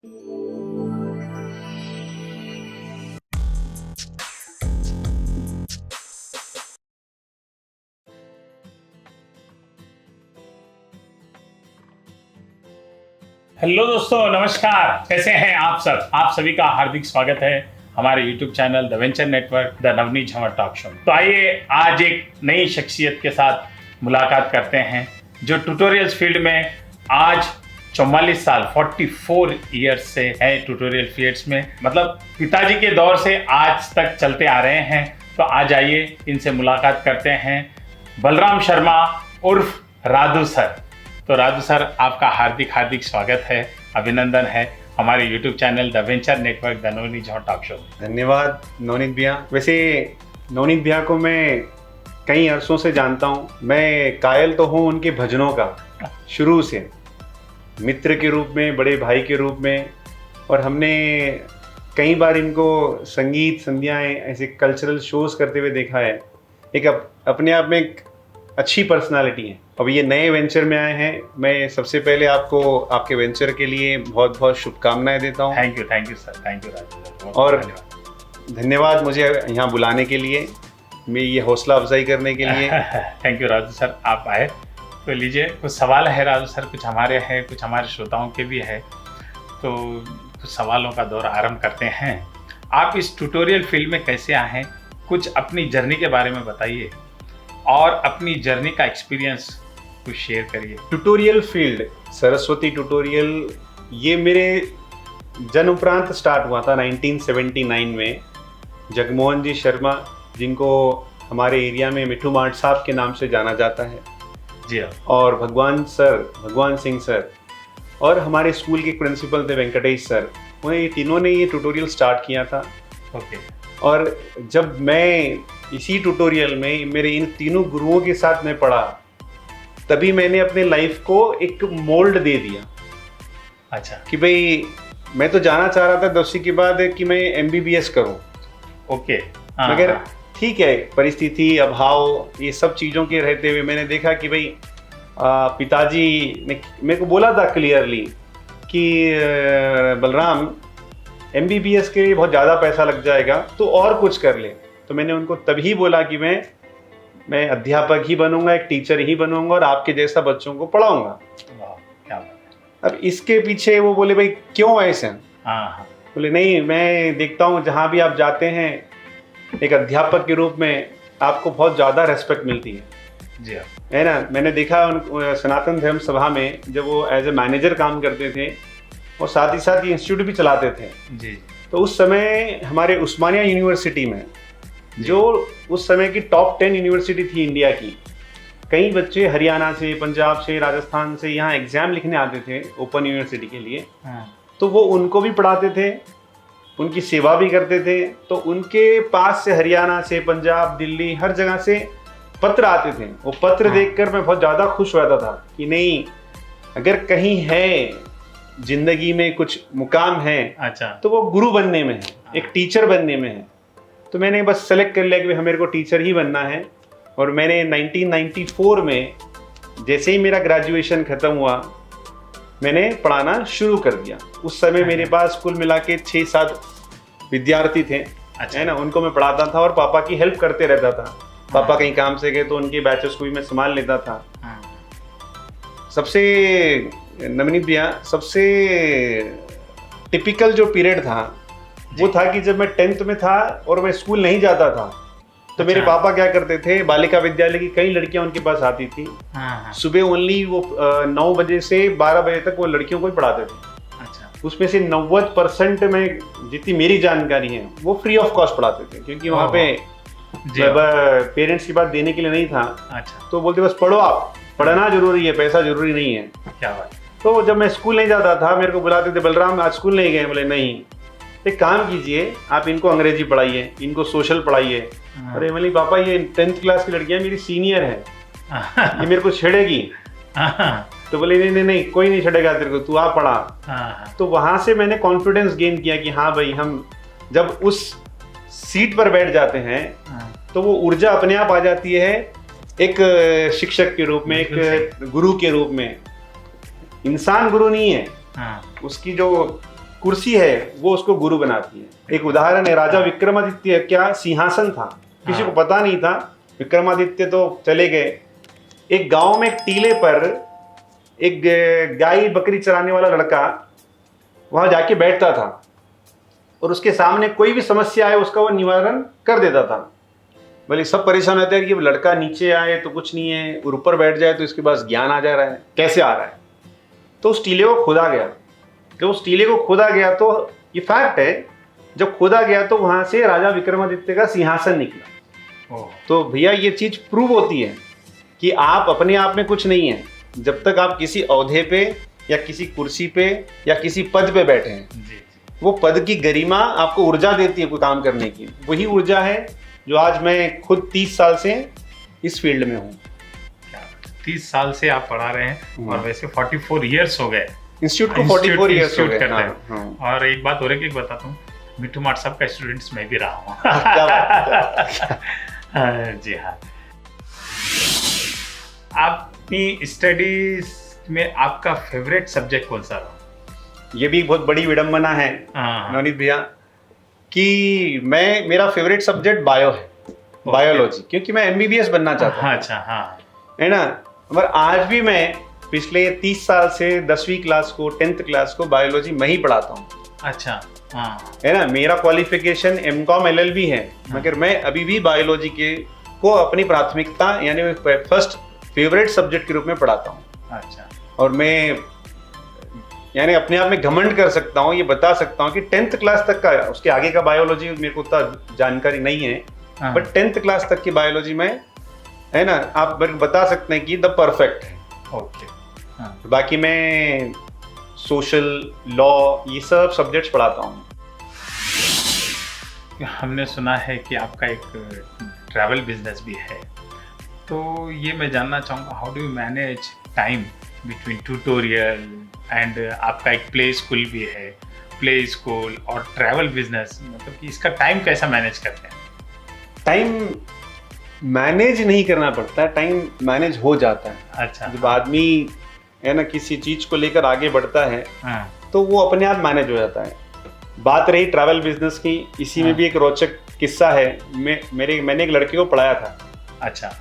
Hello दोस्तों, नमस्कार। कैसे हैं आप सब? आप सभी का हार्दिक स्वागत है हमारे YouTube channel the venture network the Navneet Jhanwar talk show. तो आइए आज एक नई शख्सियत के साथ मुलाकात करते हैं जो ट्यूटोरियल्स फील्ड में आज 44 साल 44 ईयर्स से है ट्यूटोरियल फील्ड्स में, मतलब पिताजी के दौर से आज तक चलते आ रहे हैं। तो आज आइए इनसे मुलाकात करते हैं। बलराम शर्मा उर्फ राधू सर। तो राधू सर, आपका हार्दिक स्वागत है, अभिनंदन है हमारे YouTube channel the venture network the Navneet Jhanwar talk show. धन्यवाद नवनीत भैया। वैसे नवनीत भैया को मैं कई अरसों से जानता हूँ। मैं कायल तो हूँ उनके भजनों का, शुरू से मित्र के रूप में, बड़े भाई के रूप में। और हमने कई बार इनको संगीत संध्याएं ऐसे कल्चरल शोज करते हुए देखा है। एक अपने आप में एक अच्छी पर्सनालिटी है। अब ये नए वेंचर में आए हैं। मैं सबसे पहले आपको आपके वेंचर के लिए बहुत बहुत शुभकामनाएं देता हूँ। Thank you sir, thank you Radhu sir. और धन्यवाद मुझे यहाँ बुलाने के लिए, मैं ये हौसला अफजाई करने के लिए। थैंक यू राधू सर, आप आए। तो लीजिए, कुछ सवाल है राधू सर, कुछ हमारे हैं, कुछ हमारे श्रोताओं के भी है। तो कुछ सवालों का दौर आरंभ करते हैं। आप इस ट्यूटोरियल फील्ड में कैसे आए हैं? कुछ अपनी जर्नी के बारे में बताइए और अपनी जर्नी का एक्सपीरियंस कुछ शेयर करिए। ट्यूटोरियल फील्ड, सरस्वती ट्यूटोरियल, ये मेरे जन्म उपरांत स्टार्ट हुआ था 1979 में। जगमोहन जी शर्मा, जिनको हमारे एरिया में मिठू मार्ट साहब के नाम से जाना जाता है जी हाँ, और भगवान सिंह सर, और हमारे स्कूल के प्रिंसिपल थे वेंकटेश सर, उन्हें ये तीनों ने ये ट्यूटोरियल स्टार्ट किया था। ओके। और जब मैं इसी ट्यूटोरियल में मेरे इन तीनों गुरुओं के साथ मैं पढ़ा, तभी मैंने अपने लाइफ को एक मोल्ड दे दिया। अच्छा। कि भाई मैं तो जाना चाह रहा था 10वीं के बाद कि मैं MBBS करूं। ओके। मगर ठीक है, परिस्थिति, अभाव, ये सब चीज़ों के रहते हुए मैंने देखा कि भाई पिताजी ने मेरे को बोला था क्लियरली कि बलराम, MBBS के लिए बहुत ज़्यादा पैसा लग जाएगा, तो और कुछ कर ले। तो मैंने उनको तभी बोला कि मैं अध्यापक ही बनूंगा, एक टीचर ही बनूंगा और आपके जैसा बच्चों को पढ़ाऊंगा। क्या बात है। अब इसके पीछे वो बोले, भाई क्यों ऐसे? हाँ। बोले नहीं, मैं देखता हूँ जहाँ भी आप जाते हैं एक अध्यापक के रूप में आपको बहुत ज़्यादा रेस्पेक्ट मिलती है। जी हाँ, है ना। मैंने देखा सनातन धर्म सभा में जब वो एज ए मैनेजर काम करते थे और साथ ही साथ ये इंस्टीट्यूट भी चलाते थे जी। तो उस समय हमारे उस्मानिया यूनिवर्सिटी में, जो उस समय की टॉप 10 यूनिवर्सिटी थी इंडिया की, कई बच्चे हरियाणा से, पंजाब से, राजस्थान से यहाँ एग्ज़ाम लिखने आते थे ओपन यूनिवर्सिटी के लिए। तो वो उनको भी पढ़ाते थे, उनकी सेवा भी करते थे। तो उनके पास से हरियाणा से, पंजाब, दिल्ली, हर जगह से पत्र आते थे। वो पत्र देखकर मैं बहुत ज़्यादा खुश रहता था कि नहीं, अगर कहीं है जिंदगी में कुछ मुकाम है, अच्छा, तो वो गुरु बनने में है, एक टीचर बनने में है। तो मैंने बस सेलेक्ट कर लिया कि मेरे को टीचर ही बनना है। और मैंने 1994 में जैसे ही मेरा ग्रेजुएशन ख़त्म हुआ, मैंने पढ़ाना शुरू कर दिया। उस समय मेरे पास कुल मिला के 6-7 विद्यार्थी थे। अच्छा, है ना। उनको मैं पढ़ाता था और पापा की हेल्प करते रहता था। पापा कहीं काम से गए तो उनके बैचेस को भी मैं संभाल लेता था। सबसे नवनीत भैया, सबसे टिपिकल जो पीरियड था वो था कि जब मैं 10th में था और मैं स्कूल नहीं जाता था, तो मेरे पापा क्या करते थे, बालिका विद्यालय की कई लड़कियां उनके पास आती थी। सुबह ओनली वो 9 बजे से 12 बजे तक वो लड़कियों को ही पढ़ाते थे। अच्छा। उसमें से 90% में, जितनी मेरी जानकारी है, वो फ्री ऑफ कॉस्ट पढ़ाते थे, क्योंकि वहाँ पे पेरेंट्स की बात देने के लिए नहीं था। अच्छा। तो बोलते बस पढ़ो, आप पढ़ना जरूरी है, पैसा जरूरी नहीं है। क्या बात। तो जब मैं स्कूल नहीं जाता था, मेरे को बुलाते थे, बलराम आज स्कूल नहीं गए? बोले नहीं। एक काम कीजिए, आप इनको अंग्रेजी पढ़ाइए, इनको सोशल पढ़ाइए। अरे बोले पापा, ये 10th क्लास की लड़कियां मेरी सीनियर है, ये मेरे को छेड़ेगी। तो बोले नहीं नहीं, कोई नहीं छेड़ेगा तेरे को, तू आप पढ़ा। तो वहां से मैंने कॉन्फिडेंस गेन किया कि हाँ भाई, हम जब उस सीट पर बैठ जाते हैं तो वो ऊर्जा अपने आप आ जाती है, एक शिक्षक के रूप में, एक गुरु के रूप में। इंसान गुरु नहीं है, उसकी जो कुर्सी है वो उसको गुरु बनाती है। एक उदाहरण है, राजा विक्रमादित्य क्या सिंहासन था, किसी को पता नहीं था। विक्रमादित्य तो चले गए, एक गांव में एक टीले पर एक गाय बकरी चराने वाला लड़का वहां जाके बैठता था और उसके सामने कोई भी समस्या आए उसका वो निवारण कर देता था। भले सब परेशान होते हैं कि लड़का नीचे आए तो कुछ नहीं है, और ऊपर बैठ जाए तो इसके पास ज्ञान आ जा रहा है, कैसे आ रहा है। तो उस टीले को खोदा गया, जब उस टीले को खोदा गया तो ये फैक्ट है, जब खोदा गया तो वहां से राजा विक्रमादित्य का सिंहासन निकला। तो भैया ये चीज प्रूव होती है कि आप अपने आप में कुछ नहीं है, जब तक आप किसी औहदे पे या किसी कुर्सी पे या किसी पद पे बैठे हैं। वो पद की गरिमा आपको ऊर्जा देती है कोई काम करने की। वही ऊर्जा है जो आज मैं खुद 30 साल से इस फील्ड में हूँ। 30 साल से आप पढ़ा रहे हैं और वैसे 44 इयर्स हो गए इंस्टीट्यूट को, 44 इयर्स हो गए। हाँ। और एक बात और एक बताता हूँ, मिट्टू माट साहब का स्टूडेंट्स में भी रहा हूँ। जी हाँ। अपनी स्टडीज में आपका फेवरेट सब्जेक्ट कौन सा रहा? ये भी बहुत बड़ी विडंबना है नवनीत भैया कि मेरा फेवरेट सब्जेक्ट बायो है, बायोलॉजी, क्योंकि मैं एमबीबीएस बनना चाहता हूँ। अच्छा, हाँ, है ना। मगर आज भी मैं पिछले 30 साल से 10वीं क्लास को 10th क्लास को बायोलॉजी में ही पढ़ाता हूँ। अच्छा, हाँ, है ना। मेरा क्वालिफिकेशन एमकॉम एलएलबी है, मगर मैं अभी भी बायोलॉजी को अपनी प्राथमिकता यानी फर्स्ट फेवरेट सब्जेक्ट के रूप में पढ़ाता हूँ। अच्छा। और मैं यानी अपने आप में घमंड कर सकता हूँ, ये बता सकता हूँ कि 10th क्लास तक का, उसके आगे का बायोलॉजी मेरे को उतना जानकारी नहीं है, बट 10th क्लास तक की बायोलॉजी में, है ना, आप मेरे को बता सकते हैं कि द परफेक्ट है। ओके। बाकी मैं सोशल, लॉ, ये सब सब्जेक्ट्स पढ़ाता हूँ। हमने सुना है कि आपका एक ट्रैवल बिजनेस भी है, तो ये मैं जानना चाहूँगा, how do you manage time between tutorial and आपका एक प्ले स्कूल भी है, प्ले स्कूल और ट्रैवल बिजनेस, मतलब कि इसका टाइम कैसा मैनेज करते हैं? टाइम मैनेज नहीं करना पड़ता है, टाइम मैनेज हो जाता है। अच्छा। जब आदमी, है ना, किसी चीज को लेकर आगे बढ़ता है तो वो अपने आप मैनेज हो जाता है। बात रही ट्रैवल बिजनेस की, इसी में भी एक रोचक किस्सा है। मैंने एक लड़के को पढ़ाया था। अच्छा।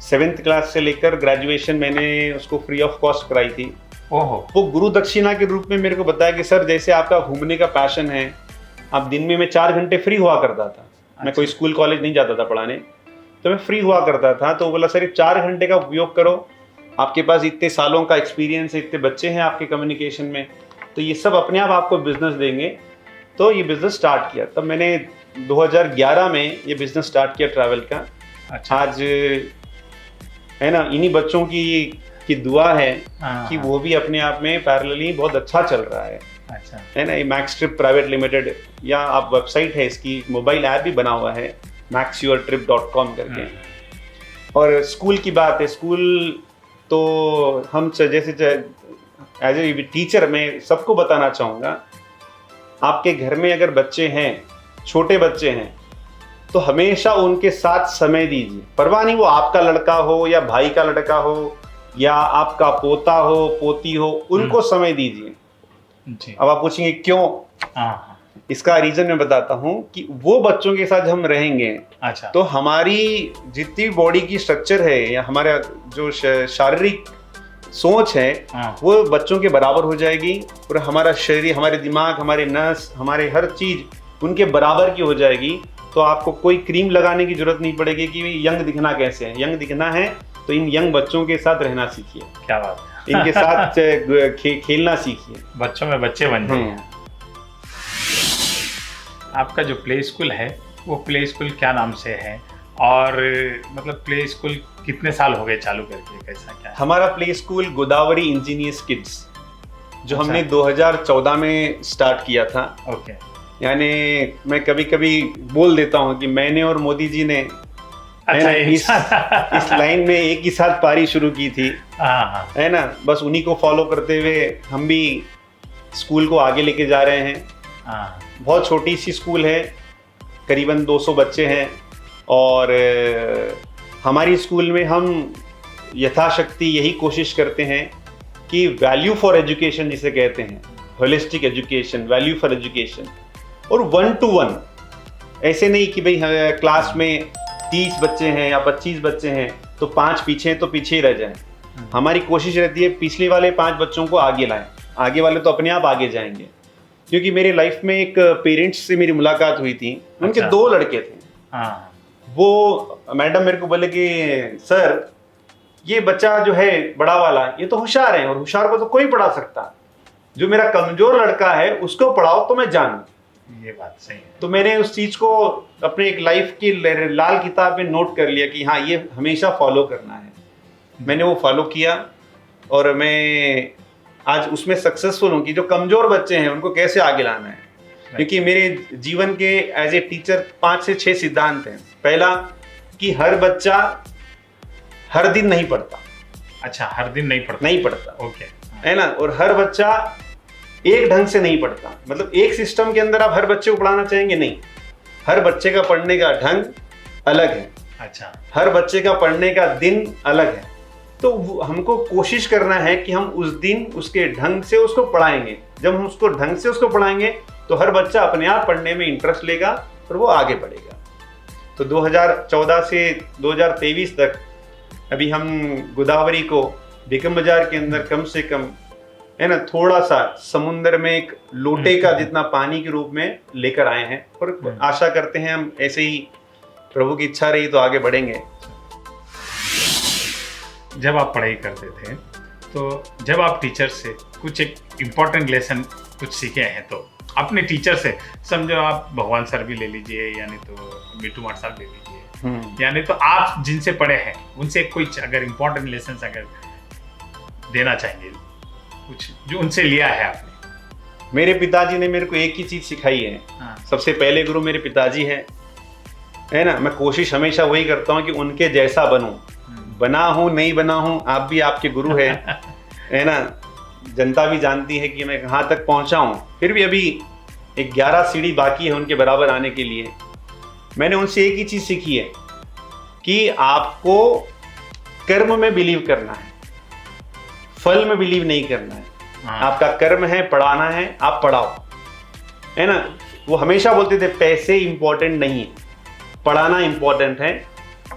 7th क्लास से लेकर ग्रेजुएशन मैंने उसको फ्री ऑफ कॉस्ट कराई थी। ओहो। वो गुरु दक्षिणा के रूप में मेरे को बताया कि सर, जैसे आपका घूमने का पैशन है, आप दिन में मैं 4 घंटे फ्री हुआ करता था। मैं कोई स्कूल कॉलेज नहीं जाता था पढ़ाने, तो मैं फ्री हुआ करता था। तो बोला सर, ये 4 घंटे का उपयोग करो, आपके पास इतने सालों का एक्सपीरियंस है, इतने बच्चे हैं आपके कम्युनिकेशन में, तो ये सब अपने आप आपको बिजनेस देंगे। तो ये बिजनेस स्टार्ट किया, तब मैंने 2011 में ये बिजनेस स्टार्ट किया ट्रैवल का। अच्छा। आज, है ना, इन्हीं बच्चों की दुआ है कि वो भी अपने आप में पैरेलली बहुत अच्छा चल रहा है। अच्छा। है ना। ये मैक्स ट्रिप प्राइवेट लिमिटेड, या आप वेबसाइट है इसकी, मोबाइल ऐप भी बना हुआ है maxyourtrip.com करके। और स्कूल की बात है, स्कूल तो हम जैसे एज ए टीचर मैं सबको बताना चाहूँगा, आपके घर में अगर बच्चे हैं, छोटे बच्चे हैं, तो हमेशा उनके साथ समय दीजिए। परवाह नहीं वो आपका लड़का हो या भाई का लड़का हो या आपका पोता हो, पोती हो, उनको समय दीजिए। अब आप पूछेंगे क्यों? इसका रीजन मैं बताता हूँ कि वो बच्चों के साथ हम रहेंगे। अच्छा। तो हमारी जितनी बॉडी की स्ट्रक्चर है या हमारा जो शारीरिक सोच है, वो बच्चों के बराबर हो जाएगी, और हमारा शरीर, हमारे दिमाग, हमारे नस, हमारे हर चीज उनके बराबर की हो जाएगी। तो आपको कोई क्रीम लगाने की जरूरत नहीं पड़ेगी कि यंग दिखना कैसे है। यंग दिखना है तो इन यंग बच्चों के साथ रहना सीखिए। क्या बात है। इनके साथ खेलना सीखिए, बच्चों में बच्चे बन जाइए। आपका जो प्ले स्कूल है, वो प्ले स्कूल क्या नाम से है, और मतलब प्ले स्कूल कितने साल हो गए चालू करके, कैसा क्या है? हमारा play school Godavari engineers kids, जो हमने 2014 में स्टार्ट किया था। ओके। यानी मैं कभी कभी बोल देता हूँ कि मैंने और मोदी जी ने इस लाइन में एक ही साथ पारी शुरू की थी। है ना। बस उन्हीं को फॉलो करते हुए हम भी स्कूल को आगे लेके जा रहे हैं। बहुत छोटी सी स्कूल है, करीबन 200 बच्चे हैं, और हमारी स्कूल में हम यथाशक्ति यही कोशिश करते हैं कि वैल्यू फॉर एजुकेशन जिसे कहते हैं, holistic education, value for education, और 1 to 1। ऐसे नहीं कि भाई क्लास में 30 बच्चे हैं या 25 बच्चे हैं तो 5 पीछे हैं तो पीछे ही रह जाएं। हमारी कोशिश रहती है पिछले वाले 5 बच्चों को आगे लाएं, आगे वाले तो अपने आप आगे जाएंगे। क्योंकि मेरे लाइफ में एक पेरेंट्स से मेरी मुलाकात हुई थी, उनके 2 लड़के थे। हाँ। वो मैडम मेरे को बोले कि सर ये बच्चा जो है बड़ा वाला, ये तो होशियार है और होशियार को तो कोई पढ़ा सकता, जो मेरा कमजोर लड़का है उसको पढ़ाओ तो मैं जानूं। ये बात सही है। तो मैंने उस चीज को अपने एक लाइफ की लाल किताब में नोट कर लिया कि हाँ ये हमेशा फॉलो करना है। मैंने वो फॉलो किया और मैं आज उसमें सक्सेसफुल हूँ कि जो कमजोर बच्चे हैं उनको कैसे आगे लाना है। क्योंकि मेरे जीवन के एज ए टीचर 5 से 6 सिद्धांत हैं। पहला कि हर बच्चा हर दिन नहीं पढ़ता। अच्छा, हर दिन नहीं पढ़ता। ओके, है ना। और हर बच्चा एक ढंग से नहीं पढ़ता, मतलब एक सिस्टम के अंदर आप हर बच्चे को पढ़ाना चाहेंगे, नहीं। हर बच्चे का पढ़ने का ढंग अलग है। अच्छा। हर बच्चे का पढ़ने का दिन अलग है। तो हमको कोशिश करना है कि हम उस दिन उसके ढंग से उसको पढ़ाएंगे। जब हम उसको ढंग से उसको पढ़ाएंगे तो हर बच्चा अपने आप पढ़ने में इंटरेस्ट लेगा और वो आगे बढ़ेगा। तो 2014 से 2023 तक अभी हम गोदावरी को बेगम बाजार के अंदर कम से कम, है ना, थोड़ा सा समुद्र में एक लोटे का जितना पानी के रूप में लेकर आए हैं। और आशा करते हैं हम ऐसे ही, प्रभु की इच्छा रही तो आगे बढ़ेंगे। जब आप पढ़ाई करते थे तो जब आप टीचर से कुछ एक इम्पोर्टेंट लेसन कुछ सीखे हैं तो अपने टीचर से, समझो आप भगवान सर भी ले लीजिए, यानी तो मिट्टू मार साहब ले लीजिए, यानी तो आप जिनसे पढ़े हैं उनसे कुछ अगर इम्पोर्टेंट लेसन अगर देना चाहेंगे, कुछ जो उनसे लिया है आपने। मेरे पिताजी ने मेरे को एक ही चीज सिखाई है। हाँ। सबसे सबसे पहले गुरु मेरे पिताजी हैं, है ना। मैं कोशिश हमेशा वही करता हूँ कि उनके जैसा बनूं, बना हूं नहीं बना हूं, आप भी आपके गुरु है, है ना। जनता भी जानती है कि मैं कहाँ तक पहुंचा हूं, फिर भी अभी एक 11 सीढ़ी बाकी है उनके बराबर आने के लिए। मैंने उनसे एक ही चीज सीखी है कि आपको कर्म में बिलीव करना है, फल में बिलीव नहीं करना है। हाँ। आपका कर्म है, पढ़ाना है, आप पढ़ाओ, है ना। वो हमेशा बोलते थे पैसे इंपॉर्टेंट नहीं है, पढ़ाना इंपॉर्टेंट है।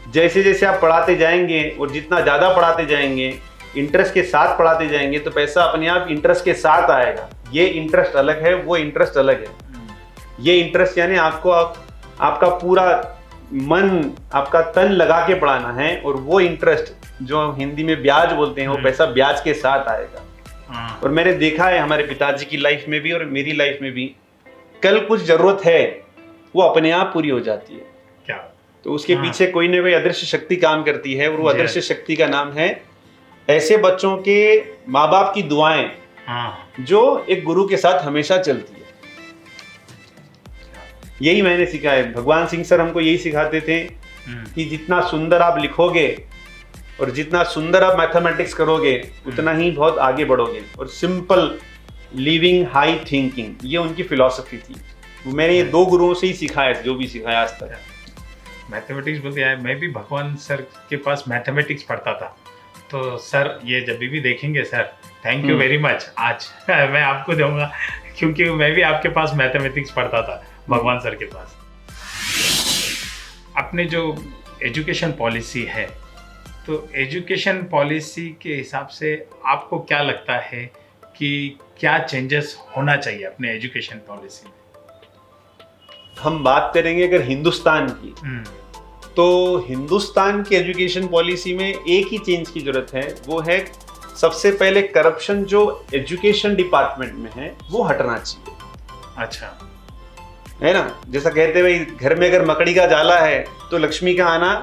जैसे जैसे आप पढ़ाते जाएंगे और जितना ज़्यादा पढ़ाते जाएंगे, इंटरेस्ट के साथ पढ़ाते जाएंगे, तो पैसा अपने आप इंटरेस्ट के साथ आएगा। ये इंटरेस्ट अलग है, वो इंटरेस्ट अलग है। ये इंटरेस्ट यानी आपको आपका पूरा मन, आपका तन लगा के पढ़ाना है, और वो इंटरेस्ट जो हिंदी में ब्याज बोलते हैं, वो पैसा ब्याज के साथ आएगा। और मैंने देखा है हमारे पिताजी की लाइफ में भी और मेरी लाइफ में भी, कल कुछ जरूरत है वो अपने आप पूरी हो जाती है। क्या? तो उसके पीछे कोई ना कोई अदृश्य शक्ति काम करती है, और वो अदृश्य शक्ति का नाम है ऐसे बच्चों के माँ बाप की दुआएं, जो एक गुरु के साथ हमेशा चलती है। यही मैंने सीखा है। भगवान सिंह सर हमको यही सिखाते थे कि जितना सुंदर आप लिखोगे और जितना सुंदर आप मैथमेटिक्स करोगे, उतना ही बहुत आगे बढ़ोगे। और सिंपल लिविंग, हाई थिंकिंग, ये उनकी फिलॉसफी थी। मैंने ये 2 गुरुओं से ही सीखा है, जो भी सिखाया आज तक। मैथमेटिक्स बोलते हैं, मैं भी भगवान सर के पास मैथमेटिक्स पढ़ता था। तो सर ये जब भी देखेंगे sir, thank you very much, आज मैं आपको दूंगा, क्योंकि मैं भी आपके पास मैथमेटिक्स पढ़ता था, भगवान सर के पास। अपने जो एजुकेशन पॉलिसी है, तो एजुकेशन पॉलिसी के हिसाब से आपको क्या लगता है कि क्या चेंजेस होना चाहिए अपने एजुकेशन पॉलिसी में? हम बात करेंगे अगर हिंदुस्तान की, तो हिंदुस्तान की एजुकेशन पॉलिसी में एक ही चेंज की जरूरत है। वो है सबसे पहले करप्शन जो एजुकेशन डिपार्टमेंट में है वो हटना चाहिए। अच्छा, है ना। जैसा कहते भाई, घर में अगर मकड़ी का जाला है तो लक्ष्मी का आना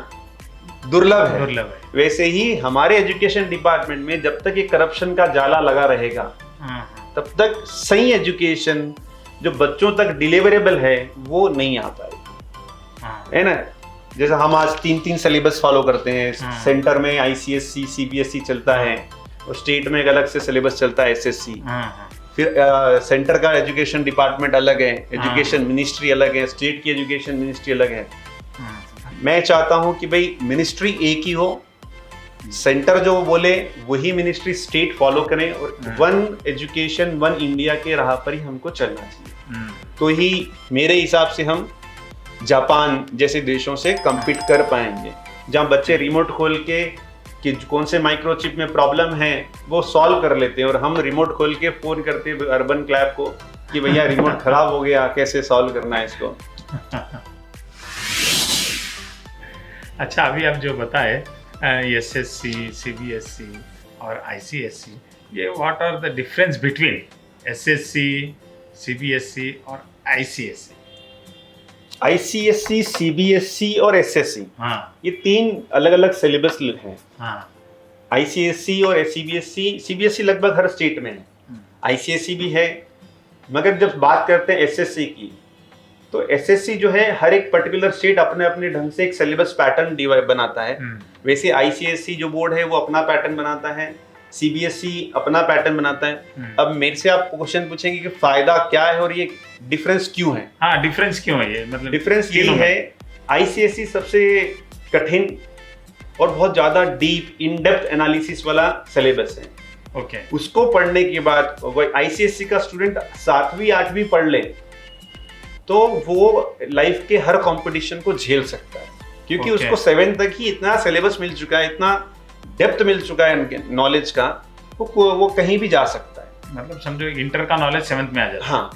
दुर्लभ है। वैसे ही हमारे एजुकेशन डिपार्टमेंट में जब तक ये करप्शन का जाला लगा रहेगा, तब तक सही एजुकेशन जो बच्चों तक डिलीवरेबल है वो नहीं आ पाएगी, है ना। जैसा हम आज 3 सिलेबस फॉलो करते हैं। सेंटर में ICSE, CBSE चलता है, और स्टेट में एक अलग से सिलेबस चलता है, SSC। फिर सेंटर का एजुकेशन डिपार्टमेंट अलग है, एजुकेशन मिनिस्ट्री अलग है, स्टेट की एजुकेशन मिनिस्ट्री अलग है। मैं चाहता हूं कि भाई मिनिस्ट्री एक ही हो, सेंटर जो बोले वही मिनिस्ट्री स्टेट फॉलो करें, और वन एजुकेशन वन इंडिया के राह पर ही हमको चलना चाहिए। तो ही मेरे हिसाब से हम जापान जैसे देशों से कम्पीट कर पाएंगे, जहाँ बच्चे रिमोट खोल के कि कौन से माइक्रोचिप में प्रॉब्लम है वो सॉल्व कर लेते हैं, और हम रिमोट खोल के फोन करते हैं अर्बन क्लैब को कि भैया रिमोट खराब हो गया, कैसे सॉल्व करना है इसको। अच्छा, अभी आप जो बताए एसएससी, सीबीएसई और आईसीएसई, ये what are the difference between SSC, CBSE और आईसीएसई? आईसीएसई, सीबीएसई और एसएससी, हाँ, ये 3 अलग अलग सिलेबस हैं। हाँ, आईसीएसई और सीबीएसई, सीबीएसई लगभग हर स्टेट में है, आईसीएसई भी है, मगर जब बात करते हैं एसएससी की, तो एसएससी जो है हर एक पर्टिकुलर स्टेट अपने अपने ढंग से एक सिलेबस पैटर्न बनाता है। वैसे आईसीएसई जो बोर्ड है वो अपना पैटर्न बनाता है, सीबीएसई अपना पैटर्न बनाता है। अब मेरे से आप क्वेश्चन पूछेंगे कि फायदा क्या है और ये डिफरेंस क्यों है? हाँ, डिफरेंस क्यों है ये? मतलब डिफरेंस ये है, आईसीएसई सबसे कठिन और बहुत ज्यादा डीप इन डेप्थ एनालिसिस वाला सिलेबस है। ओके, उसको पढ़ने के बाद आईसीएसई का स्टूडेंट 7वीं 8वीं पढ़ ले तो वो लाइफ के हर कंपटीशन को झेल सकता है, क्योंकि उसको 7 तक ही इतना सिलेबस मिल चुका है, इतना डेप्थ मिल चुका है नॉलेज का, वो कहीं भी जा सकता है। मतलब समझो इंटर का नॉलेज 7th में आ जाता है। हाँ,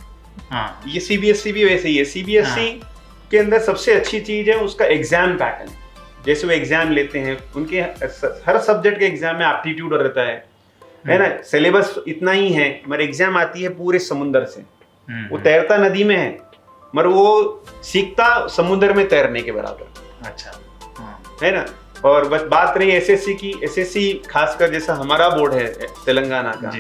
हाँ, ये सीबीएसई भी वैसे ही है। सीबीएसई के अंदर सबसे अच्छी चीज है उसका एग्जाम पैटर्न। जैसे वो एग्जाम लेते हैं, उनके हर सब्जेक्ट के एग्जाम में एप्टीट्यूड रहता है ना। सिलेबस इतना ही है, मगर एग्जाम आती है पूरे समुद्र से। वो तैरता नदी में है, मगर वो सीखता समुद्र में तैरने के बराबर। अच्छा, है ना। और बस बात रही एसएससी की, एसएससी खासकर जैसा हमारा बोर्ड है तेलंगाना का,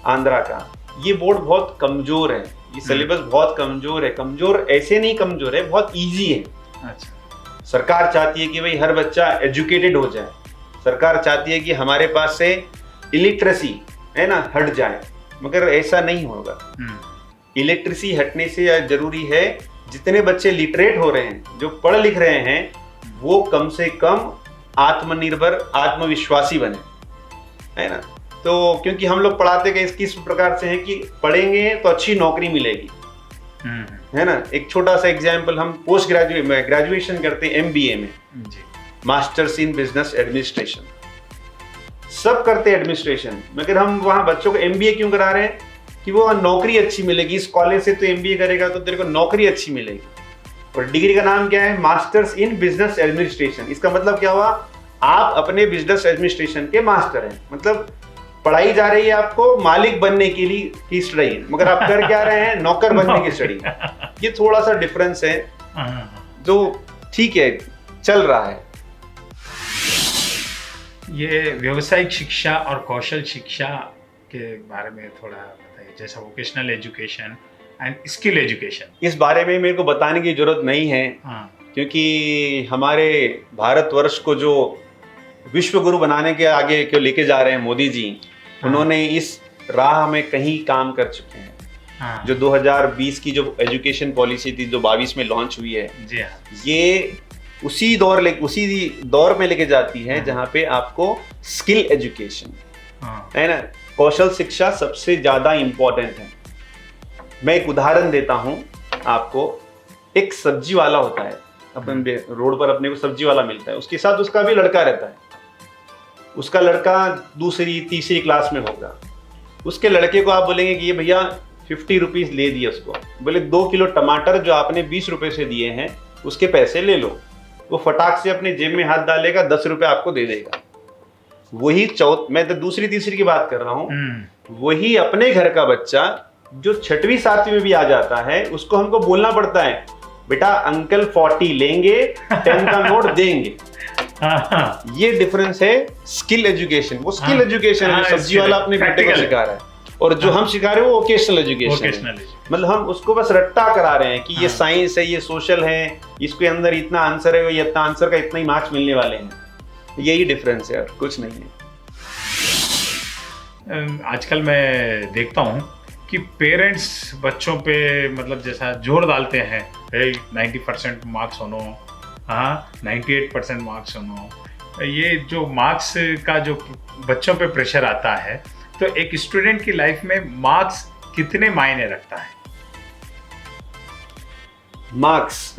आंध्रा का, ये बोर्ड बहुत कमजोर है, ये सिलेबस बहुत कमजोर है। कमजोर ऐसे नहीं कमजोर है, बहुत इजी है। अच्छा, सरकार चाहती है कि भाई हर बच्चा एजुकेटेड हो जाए, सरकार चाहती है कि हमारे पास से इलिटरेसी है ना हट जाए, मगर ऐसा नहीं होगा। इलिटरेसी हटने से जरूरी है जितने बच्चे लिटरेट हो रहे हैं, जो पढ़ लिख रहे हैं, वो कम से कम आत्मनिर्भर आत्मविश्वासी बने, है ना। तो क्योंकि हम लोग पढ़ाते गए किस प्रकार से है कि पढ़ेंगे तो अच्छी नौकरी मिलेगी, है ना। एक छोटा सा एग्जाम्पल, हम पोस्ट ग्रेजुएशन करते हैं एमबीए में, मास्टर्स इन बिजनेस एडमिनिस्ट्रेशन, सब करते हैं एडमिनिस्ट्रेशन, मगर हम वहां बच्चों को एमबीए क्यों करा रहे हैं कि वो नौकरी अच्छी मिलेगी। इस कॉलेज से तो एमबीए करेगा तो तेरे को नौकरी अच्छी मिलेगी। और डिग्री का नाम क्या है? Masters in business administration. इसका मतलब क्या हुआ? आप अपने बिजनेस एडमिनिस्ट्रेशन के मास्टर हैं, मतलब पढ़ाई जा रही है आपको मालिक बनने के लिए की स्टडी, मगर आप कर क्या रहे हैं? नौकर बनने की स्टडी। ये थोड़ा सा डिफरेंस है जो ठीक है, चल रहा है। ये व्यावसायिक शिक्षा और कौशल शिक्षा के बारे में थोड़ा बताइए, जैसा vocational education and skill education. इस बारे में मेरे को बताने की जरूरत नहीं है, क्योंकि हमारे भारतवर्ष को जो विश्व गुरु बनाने के आगे क्यों लेके जा रहे हैं मोदी जी, उन्होंने इस राह में कहीं काम कर चुके हैं। जो 2020 की जो एजुकेशन पॉलिसी थी, जो 22 में लॉन्च हुई है, ये उसी दौर में लेके जाती है जहाँ पे आपको स्किल एजुकेशन, है ना, कौशल शिक्षा सबसे ज्यादा इंपॉर्टेंट है। मैं एक उदाहरण देता हूं आपको। एक सब्जी वाला होता है, अपने रोड पर अपने को सब्जी वाला मिलता है, उसके साथ उसका भी लड़का रहता है। उसका लड़का 2री 3री क्लास में होगा। उसके लड़के को आप बोलेंगे कि ये भैया 50 रुपीज ले दिए उसको, बोले 2 किलो टमाटर जो आपने 20 रुपए से दिए हैं उसके पैसे ले लो। वो फटाक से अपने जेब में हाथ डालेगा, 10 रुपए आपको दे देगा। वही मैं तो 2री 3री की बात कर रहा हूँ। वही अपने घर का बच्चा जो 6वीं 7वीं में भी आ जाता है, उसको हमको बोलना पड़ता है, बेटा अंकल 40 लेंगे, 10 का नोट देंगे। ये डिफरेंस है स्किल एजुकेशन। वो स्किल एजुकेशन है, सब्जी वाला अपने बेटे को सिखा रहा है, और जो हम सिखा रहे हैं वो वोकेशनल एजुकेशन है। मतलब हम उसको बस रट्टा करा रहे हैं कि ये साइंस है, ये सोशल है, इसके अंदर इतना आंसर है, ये इतना आंसर का इतना ही मार्क्स मिलने वाले हैं। यही डिफरेंस है, कुछ नहीं है। आजकल मैं देखता हूँ कि पेरेंट्स बच्चों पे मतलब जैसा जोर डालते हैं, 90% मार्क्स होनो, 98% मार्क्स होनो, ये जो मार्क्स का जो बच्चों पे प्रेशर आता है, तो एक स्टूडेंट की लाइफ में मार्क्स कितने मायने रखता है? मार्क्स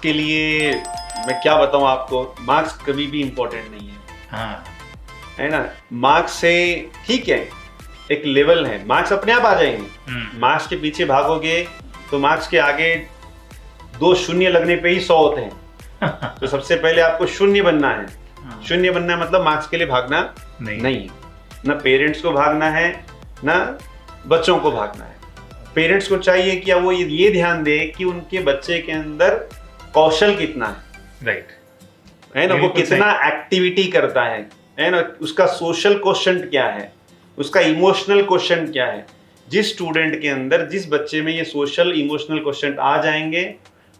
के लिए मैं क्या बताऊं आपको, मार्क्स कभी भी इम्पोर्टेंट नहीं है। हाँ, है ना, मार्क्स से ठीक है, एक लेवल है, मार्क्स अपने आप आ जाएंगे। मार्क्स के पीछे भागोगे तो मार्क्स के आगे 2 शून्य लगने पे ही 100 होते हैं। तो सबसे पहले आपको शून्य बनना है। शून्य बनना है मतलब मार्क्स के लिए भागना नहीं है। ना पेरेंट्स को भागना है, ना बच्चों को भागना है। पेरेंट्स को चाहिए कि वो ये ध्यान दे कि उनके बच्चे के अंदर कौशल कितना है, राइट, है ना, वो कितना एक्टिविटी करता है ना, उसका सोशल क्वोशंट क्या है, उसका इमोशनल क्वोशंट क्या है। जिस स्टूडेंट के अंदर, जिस बच्चे में ये सोशल इमोशनल क्वोशंट आ जाएंगे,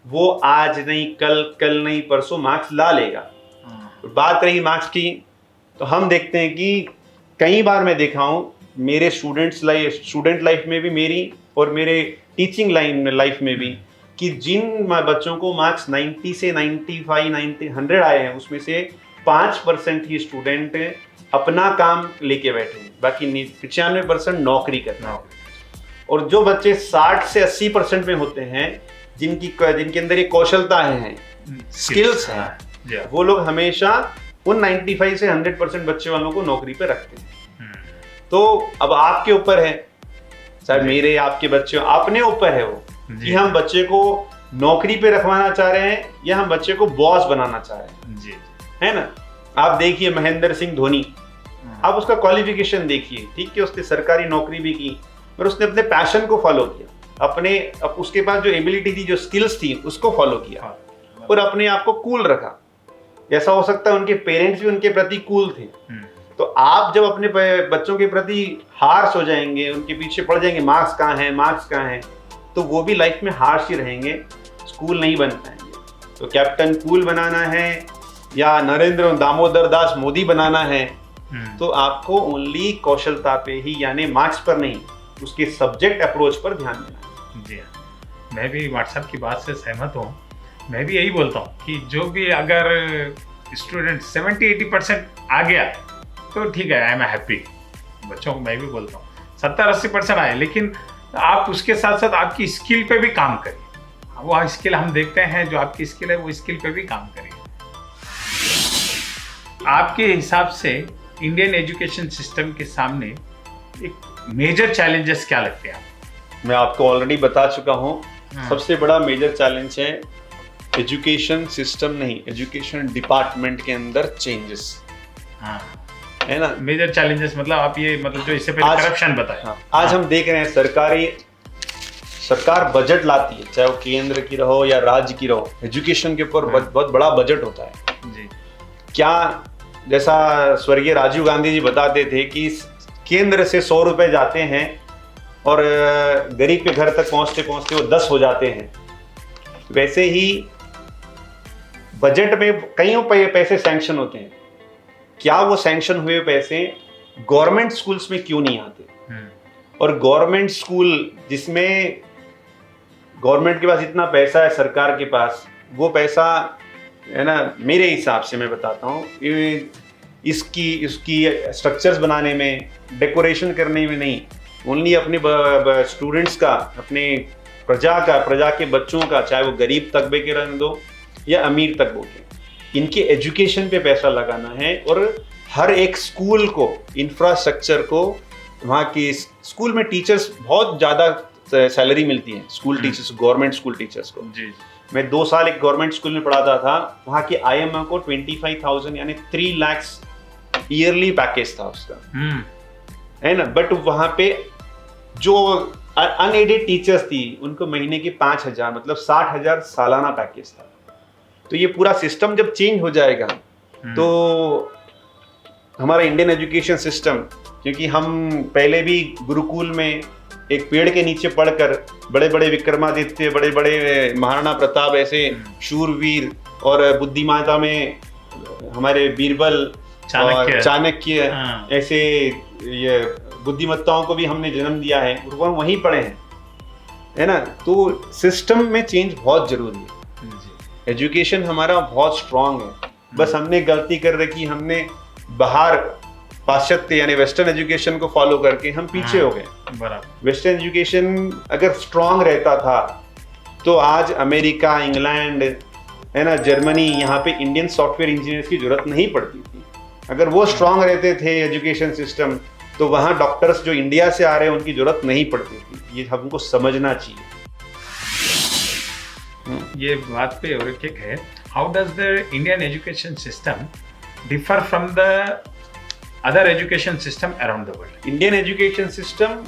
वो आज नहीं कल नहीं परसों मार्क्स ला लेगा। बात रही मार्क्स की, तो हम देखते हैं कि कई बार मैं देखा हूँ मेरे स्टूडेंट लाइफ में भी, मेरी और मेरे टीचिंग लाइफ में भी, कि जिन बच्चों को मार्क्स 90 से 95, 90, 100 आए हैं, उसमें से 5% ही स्टूडेंट अपना काम लेके बैठे हैं, बाकी 95% नौकरी करना है। और जो बच्चे 60 से 80% में होते हैं, जिनके अंदर ये कौशलता है, स्किल्स हैं, वो लोग हमेशा उन 95 से 100% बच्चे वालों को नौकरी पे रखते हैं। तो अब आपके ऊपर है, चाहे मेरे आपके बच्चे, अपने ऊपर है वो, कि हम बच्चे को नौकरी पे रखवाना चाह रहे हैं या हम बच्चे को बॉस बनाना चाह रहे हैं जी। है ना, आप देखिए महेंद्र सिंह धोनी, आप उसका क्वालिफिकेशन देखिए, ठीक है, उसने सरकारी नौकरी भी की, पर उसने अपने पैशन को फॉलो किया, उसके पास जो एबिलिटी थी, जो स्किल्स थी, उसको फॉलो किया और अपने आप को कूल रखा। ऐसा हो सकता है उनके पेरेंट्स भी उनके प्रति कूल थे। तो आप जब अपने बच्चों के प्रति हार्श हो जाएंगे, उनके पीछे पड़ जाएंगे, मार्क्स कहाँ हैं, तो वो भी लाइफ में हार्श ही रहेंगे, स्कूल नहीं बन पाएंगे। तो कैप्टन कूल बनाना है या नरेंद्र दामोदर दास मोदी बनाना है, तो आपको ओनली कौशलता पे ही, यानी मार्क्स पर नहीं, उसके सब्जेक्ट अप्रोच पर ध्यान देना है। जी, मैं भी व्हाट्सएप की बात से सहमत हूँ। मैं भी यही बोलता हूँ कि जो भी अगर स्टूडेंट 70-80% आ गया तो ठीक है, आई एम हैप्पी। बच्चों को मैं भी बोलता हूँ 70-80% आए, लेकिन आप उसके साथ साथ आपकी स्किल पे भी काम करिए। वो स्किल हम देखते हैं, जो आपकी स्किल है वो स्किल पे भी काम करिए। आपके हिसाब से इंडियन एजुकेशन सिस्टम के सामने एक मेजर चैलेंजेस क्या लगते हैं? मैं आपको ऑलरेडी बता चुका हूँ। सबसे बड़ा मेजर चैलेंज है एजुकेशन सिस्टम नहीं, एजुकेशन डिपार्टमेंट के अंदर चेंजेस। है ना, मेजर चैलेंजेस मतलब आप ये मतलब जो इससे पहले करप्शन बताया। आज हम देख रहे हैं सरकार बजट लाती है, चाहे वो केंद्र की रहो या राज्य की रहो, एजुकेशन के ऊपर बहुत बड़ा बजट होता है जी। क्या, जैसा स्वर्गीय राजीव गांधी जी बताते थे कि केंद्र से 100 रुपए जाते हैं और गरीब के घर तक पहुंचते पहुंचते वो 10 हो जाते हैं, वैसे ही बजट में कईयों पैसे सैंक्शन होते हैं। क्या वो सैंक्शन हुए पैसे गवर्नमेंट स्कूल्स में क्यों नहीं आते? और गवर्नमेंट स्कूल जिसमें गवर्नमेंट के पास इतना पैसा है, सरकार के पास, वो पैसा है ना, मेरे हिसाब से मैं बताता हूँ, इसकी स्ट्रक्चर्स बनाने में, डेकोरेशन करने में नहीं, ओनली अपने स्टूडेंट्स का, अपने प्रजा के बच्चों का, चाहे वो गरीब तबके के रहने दो या अमीर तबके के, इनके एजुकेशन पे पैसा लगाना है। और हर एक स्कूल को, इंफ्रास्ट्रक्चर को, वहाँ की स्कूल में टीचर्स बहुत ज़्यादा सैलरी मिलती है, school teachers, government school teachers को जी। मैं 2 साल एक गवर्नमेंट स्कूल में पढ़ाता था, वहाँ की IMA को 25,000 यानी 3 लाख ईयरली पैकेज था उसका, है ना। बट वहाँ पे जो अनएडेड टीचर्स थी, उनको महीने के 5,000 मतलब 60,000 सालाना पैकेज था। तो ये पूरा सिस्टम जब चेंज हो जाएगा तो हमारा इंडियन एजुकेशन सिस्टम, क्योंकि हम पहले भी गुरुकुल में एक पेड़ के नीचे पढ़कर बड़े बड़े विक्रमादित्य, बड़े बड़े महाराणा प्रताप, ऐसे शूरवीर, और बुद्धिमाता में हमारे बीरबल, चाणक्य, ऐसे ये बुद्धिमत्ताओं को भी हमने जन्म दिया है, वो हम वहीं पढ़े हैं, है ना। तो सिस्टम में चेंज बहुत जरूरी है। एजुकेशन हमारा बहुत स्ट्रांग है, बस हमने गलती कर रखी, हमने बाहर पाश्चात्य यानी वेस्टर्न एजुकेशन को फॉलो करके हम पीछे हो गए। बराबर। वेस्टर्न एजुकेशन अगर स्ट्रांग रहता था तो आज अमेरिका, इंग्लैंड है ना, जर्मनी, यहाँ पे इंडियन सॉफ्टवेयर इंजीनियर्स की जरूरत नहीं पड़ती थी। अगर वो स्ट्रांग रहते थे एजुकेशन सिस्टम, तो वहाँ डॉक्टर्स जो इंडिया से आ रहे हैं उनकी जरूरत नहीं पड़ती थी। ये हमको समझना चाहिए। ये बात पे और एक है, how does the Indian education system differ from the other education system around the world? Indian education system,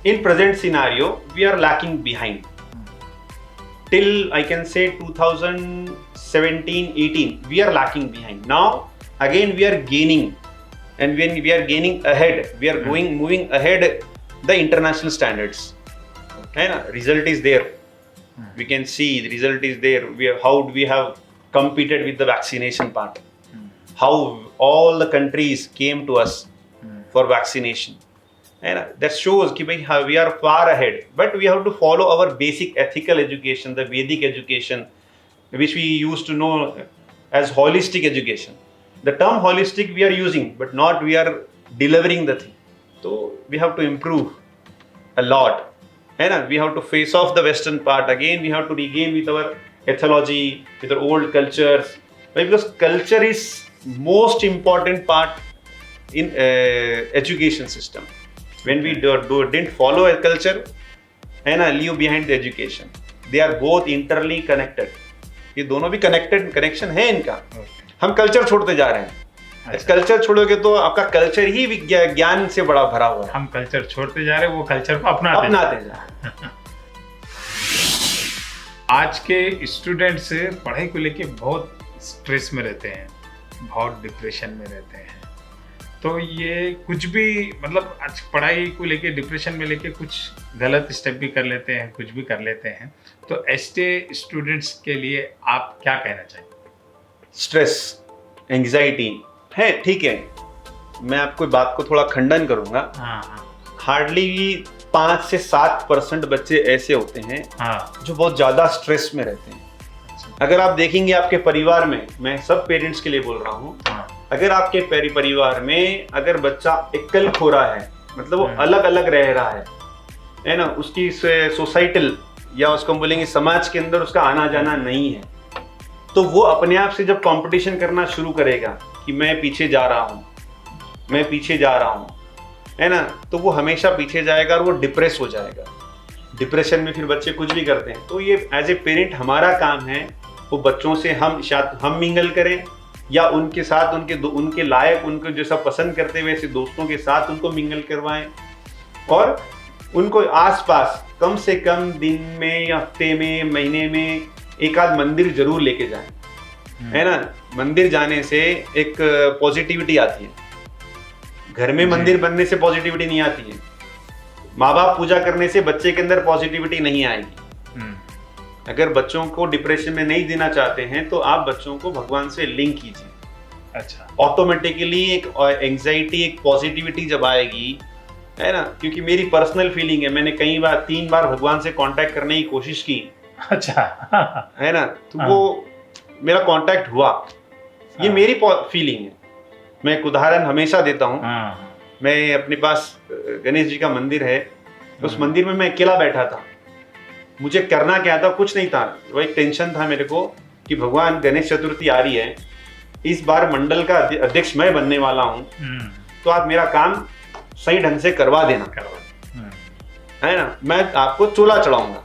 in present scenario, we are lacking behind. Till I can say 2017-18, we are lacking behind. Now, again, we are gaining, and when we are gaining ahead, we are moving ahead the international standards. है ना? Result is there. We can see the result is there. How we have competed with the vaccination part. How all the countries came to us for vaccination. And that shows कि भाई we are far ahead. But we have to follow our basic ethical education, the Vedic education, which we used to know as holistic education. The term holistic we are using, but not we are delivering the thing. So we have to improve a lot. And we have to face off the Western part. Again, we have to regain with our ethology, with our old cultures. Because culture is most important part in education system. When we didn't follow a culture and leave behind the education, they are both internally connected. ये दोनों भी connection है इनका। हम culture छोड़ते जा रहे हैं। कल्चर छोड़ोगे तो आपका कल्चर ही ज्ञान से बड़ा भरा हुआ है। हम कल्चर छोड़ते जा रहे हैं, वो कल्चर को अपनाते जा रहे हैं। आज के स्टूडेंट्स पढ़ाई को लेके बहुत स्ट्रेस में रहते हैं, बहुत डिप्रेशन में रहते हैं। तो ये कुछ भी मतलब आज पढ़ाई को लेके डिप्रेशन में लेके कुछ गलत स्टेप भी कर लेते हैं, कुछ भी कर लेते हैं। तो ऐसे स्टूडेंट्स के लिए आप क्या कहना चाहेंगे? स्ट्रेस, एंग्जाइटी है, ठीक है। मैं आपको बात को थोड़ा खंडन करूंगा। हार्डली 5 से 7% बच्चे ऐसे होते हैं जो बहुत ज्यादा स्ट्रेस में रहते हैं। अगर आप देखेंगे आपके परिवार में, मैं सब पेरेंट्स के लिए बोल रहा हूँ, अगर आपके परिवार में अगर बच्चा एकल खो रहा है, मतलब वो अलग अलग रह रहा है ना, उसकी सोसाइटल या उसको बोलेंगे समाज के अंदर उसका आना जाना नहीं है, तो वो अपने आप से जब कंपटीशन करना शुरू करेगा कि मैं पीछे जा रहा हूँ, मैं पीछे जा रहा हूँ, है ना, तो वो हमेशा पीछे जाएगा और वो डिप्रेस हो जाएगा। डिप्रेशन में फिर बच्चे कुछ भी करते हैं। तो ये एज ए पेरेंट हमारा काम है वो बच्चों से हम शायद हम मिंगल करें या उनके साथ उनके लायक, उनको जैसा पसंद करते हैं वैसे दोस्तों के साथ उनको मिंगल करवाएं और उनको आसपास कम से कम दिन में या हफ्ते में, महीने में एक आध मंदिर जरूर लेके जाएं, है ना। मंदिर जाने से एक पॉजिटिविटी आती है। घर में मंदिर बनने से पॉजिटिविटी नहीं आती है। माँ बाप पूजा करने से बच्चे के अंदर पॉजिटिविटी नहीं आएगी। अगर बच्चों को डिप्रेशन में नहीं देना चाहते हैं तो आप बच्चों को भगवान से लिंक कीजिए। अच्छा, ऑटोमेटिकली एक एंग्जाइटी, एक पॉजिटिविटी जब आएगी, है ना, क्योंकि मेरी पर्सनल फीलिंग है, मैंने कई बार 3 बार भगवान से कांटेक्ट करने की कोशिश की। अच्छा है ना, तो वो मेरा कांटेक्ट हुआ। ये मेरी फीलिंग है। मैं एक उदाहरण हमेशा देता हूँ। मैं अपने पास गणेश जी का मंदिर है, उस मंदिर में मैं अकेला बैठा था। मुझे करना क्या था, कुछ नहीं था, वो एक टेंशन था मेरे को कि भगवान गणेश चतुर्थी आ रही है, इस बार मंडल का अध्यक्ष मैं बनने वाला हूँ, तो आप मेरा काम सही ढंग से करवा देना, है ना। मैं आपको चोला चढ़ाऊंगा।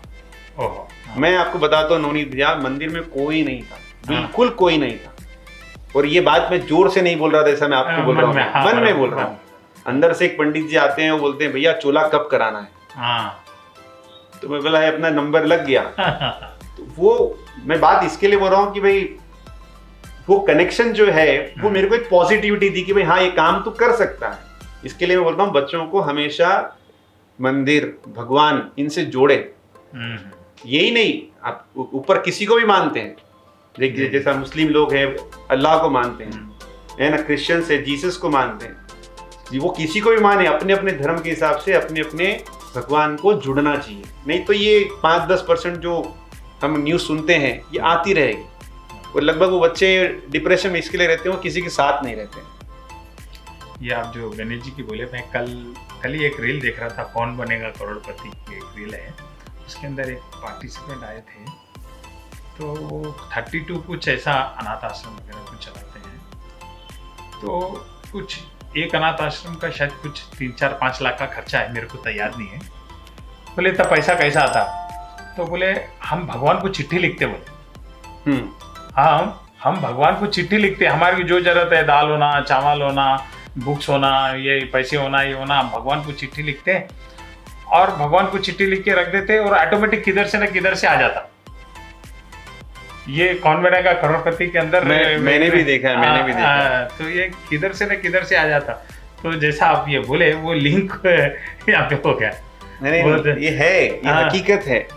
मैं आपको बताता हूँ नवनीत भैया, मंदिर में कोई नहीं था, बिल्कुल कोई नहीं था। और ये बात मैं जोर से नहीं बोल रहा था, ऐसा मैं आपको बोल रहा हूँ, मन में बोल रहा हूँ। अंदर से एक पंडित जी आते हैं, वो बोलते हैं भैया चोला कब कराना है। तो मैं बोला अपना नंबर लग गया। तो वो मैं बात इसके लिए बोल रहा हूँ कि भाई वो कनेक्शन जो है वो मेरे को एक पॉजिटिविटी दी कि भाई हाँ ये काम तो कर सकता है। इसके लिए मैं बोलता हूँ बच्चों को हमेशा मंदिर, भगवान, इनसे जोड़े। यही नहीं, आप ऊपर किसी को भी मानते हैं, देखिए जैसा मुस्लिम लोग हैं अल्लाह को मानते हैं, है ना, क्रिश्चियंस है जीसस को मानते हैं, वो किसी को भी माने, अपने अपने धर्म के हिसाब से अपने अपने भगवान को जुड़ना चाहिए। नहीं तो ये 5-10% जो हम न्यूज़ सुनते हैं ये आती रहेगी। और लगभग वो बच्चे डिप्रेशन में इसके लिए रहते हैं, वो किसी के साथ नहीं रहते। ये आप जो गणेश जी की बोले, मैं कल ही एक रील देख रहा था, कौन बनेगा करोड़पति की एक रील है, उसके अंदर एक पार्टिसिपेंट आए थे, तो 32 कुछ ऐसा अनाथ आश्रम वगैरह कुछ चलाते हैं, तो कुछ एक अनाथ आश्रम का शायद कुछ 3-4-5 लाख का खर्चा है, मेरे को तो याद नहीं है। बोले इतना पैसा कैसा आता? तो बोले हम भगवान को चिट्ठी लिखते। बोले हाँ, हम भगवान को चिट्ठी लिखते, हमारी जो जरूरत है, दाल होना, चावल होना, बुक्स होना, ये पैसे होना, ये होना, भगवान को चिट्ठी लिखते और भगवान को चिट्ठी लिख के रख देते और ऑटोमेटिक किधर से ना किधर से आ जाता। ये कौन बनेगा करोड़पति के अंदर मैंने भी देखा है। तो ये किधर से ना किधर से आ जाता। तो जैसा आप ये बोले वो लिंक यहाँ पे हो गया। नहीं, ये है, ये हकीकत है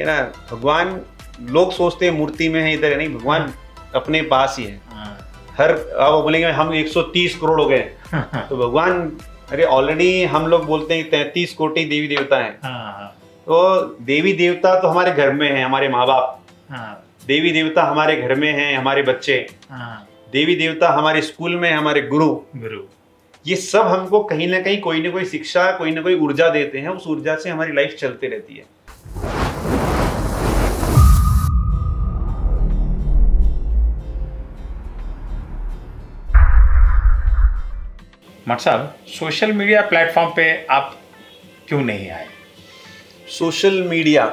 ना। भगवान लोग सोचते हैं मूर्ति में है, इधर नहीं, भगवान अपने पास ही है। हर अब बोलेंगे हम 130 करोड़ हो गए तो भगवान, अरे ऑलरेडी हम लोग बोलते हैं 33 कोटि देवी देवता हैं। तो देवी देवता तो हमारे घर में है, हमारे माँ बाप, देवी देवता हमारे घर में हैं, हमारे बच्चे, देवी देवता हमारे स्कूल में, हमारे गुरु। ये सब हमको कहीं ना कहीं कोई ना कोई शिक्षा, कोई ना कोई ऊर्जा देते हैं, उस ऊर्जा से हमारी लाइफ चलती रहती है। मट साहब, सोशल मीडिया प्लेटफॉर्म पे आप क्यों नहीं आए? सोशल मीडिया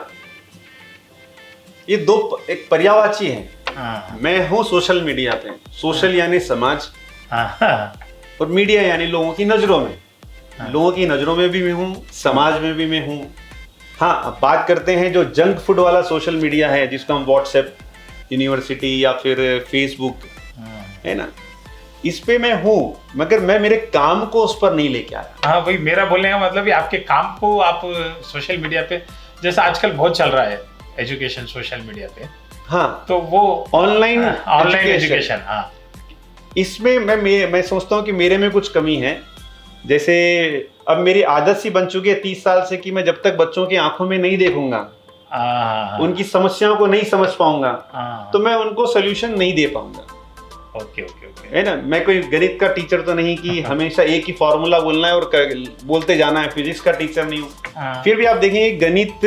ये दो एक पर्यायवाची है। मैं हूँ सोशल मीडिया पे, सोशल यानी समाज और मीडिया यानी लोगों की नजरों में। लोगों की नजरों में भी मैं हूँ, समाज में भी मैं हूँ। हाँ, अब बात करते हैं जो जंक फूड वाला सोशल मीडिया है, जिसको हम व्हाट्सएप यूनिवर्सिटी या फिर फेसबुक है ना, इस पे मैं हूँ, मगर मैं मेरे काम को उस पर नहीं लेके आया। हाँ, वही मेरा बोलने का मतलब, आपके काम को आप सोशल मीडिया पे, जैसा आजकल बहुत चल रहा है एजुकेशन सोशल मीडिया पे, हाँ, तो वो ऑनलाइन एजुकेशन, हाँ, इसमें मैं सोचता हूँ कि मेरे में कुछ कमी है। जैसे अब मेरी आदत सी बन चुकी है 30 साल से कि मैं जब तक बच्चों की आंखों में नहीं देखूंगा, उनकी समस्याओं को नहीं समझ पाऊंगा, तो मैं उनको सोल्यूशन नहीं दे पाऊंगा। ओके, है ना। मैं कोई गणित का टीचर तो नहीं कि हमेशा एक ही फॉर्मूला बोलना है और बोलते जाना है। फिजिक्स का टीचर नहीं हूँ। फिर भी आप देखेंगे गणित,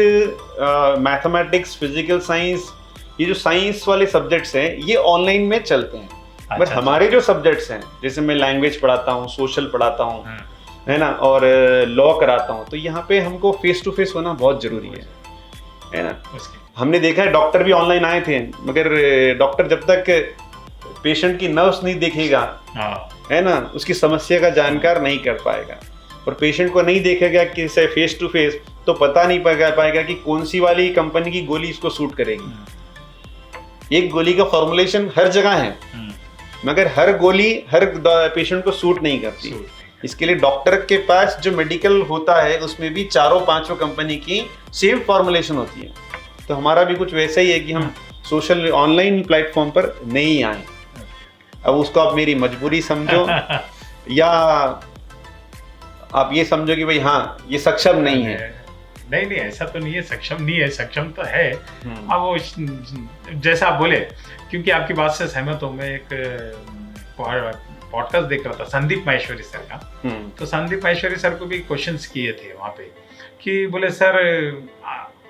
मैथमेटिक्स, फिजिकल साइंस, ये जो साइंस वाले सब्जेक्ट्स हैं ये ऑनलाइन में चलते हैं। बट हमारे जो सब्जेक्ट्स हैं, जैसे मैं लैंग्वेज पढ़ाता हूँ, सोशल पढ़ाता हूँ, है ना, और लॉ कराता हूँ, तो यहाँ पे हमको फेस टू फेस होना बहुत जरूरी है ना। हमने देखा है डॉक्टर भी ऑनलाइन आए थे, मगर डॉक्टर जब तक पेशेंट की नर्व्स नहीं देखेगा, है ना, उसकी समस्या का जानकार नहीं कर पाएगा, और पेशेंट को नहीं देखेगा कि फेस टू फेस, तो पता नहीं पाएगा कि कौन सी वाली कंपनी की गोली इसको सूट करेगी। एक गोली का फॉर्मुलेशन हर जगह है, मगर हर गोली हर पेशेंट को सूट नहीं करती। इसके लिए डॉक्टर के पास जो मेडिकल होता है उसमें भी 4-5 कंपनी की सेम फॉर्मुलेशन होती है। तो हमारा भी कुछ वैसा ही है कि हम सोशल ऑनलाइन प्लेटफॉर्म पर नहीं आए। अब उसको आप मेरी मजबूरी समझो या आप ये समझो कि भाई हाँ ये सक्षम नहीं है। नहीं, ऐसा तो नहीं है, सक्षम नहीं है, सक्षम तो है। अब वो जैसा आप बोले, क्योंकि आपकी बात से सहमत हूँ। मैं एक पॉडकास्ट देख रहा था संदीप माहेश्वरी सर का, तो संदीप माहेश्वरी सर को भी क्वेश्चंस किए थे वहाँ पे कि बोले सर